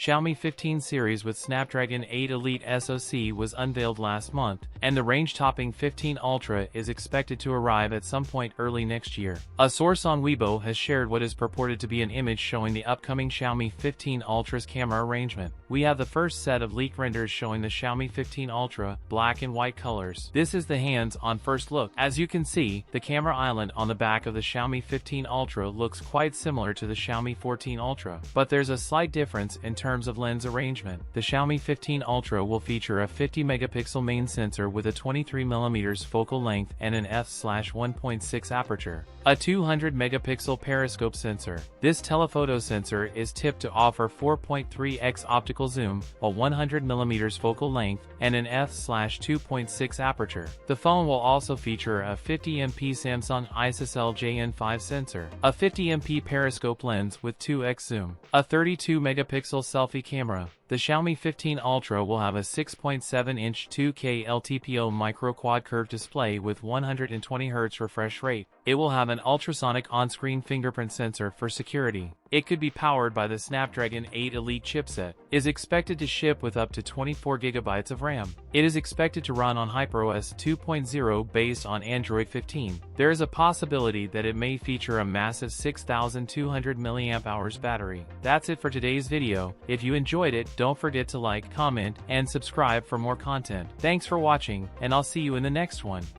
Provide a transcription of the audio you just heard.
Xiaomi 15 series with Snapdragon 8 Elite SoC was unveiled last month, and the range-topping 15 Ultra is expected to arrive at some point early next year. A source on Weibo has shared what is purported to be an image showing the upcoming Xiaomi 15 Ultra's camera arrangement. We have the first set of leaked renders showing the Xiaomi 15 Ultra, black and white colors. This is the hands-on first look. As you can see, the camera island on the back of the Xiaomi 15 Ultra looks quite similar to the Xiaomi 14 Ultra, but there's a slight difference in terms of lens arrangement. The Xiaomi 15 Ultra will feature a 50-megapixel main sensor with a 23mm focal length and an f/1.6 aperture, a 200-megapixel periscope sensor. This telephoto sensor is tipped to offer 4.3x optical zoom, a 100mm focal length, and an f/2.6 aperture. The phone will also feature a 50MP Samsung ISOCELL JN5 sensor, a 50MP periscope lens with 2x zoom, a 32-megapixel selfie camera. The Xiaomi 15 Ultra will have a 6.7-inch 2K LTPO micro-quad curved display with 120Hz refresh rate. It will have an ultrasonic on-screen fingerprint sensor for security. It could be powered by the Snapdragon 8 Elite chipset. Is expected to ship with up to 24GB of RAM. It is expected to run on HyperOS 2.0 based on Android 15. There is a possibility that it may feature a massive 6200 mAh battery. That's it for today's video. If you enjoyed it, don't forget to like, comment, and subscribe for more content. Thanks for watching, and I'll see you in the next one.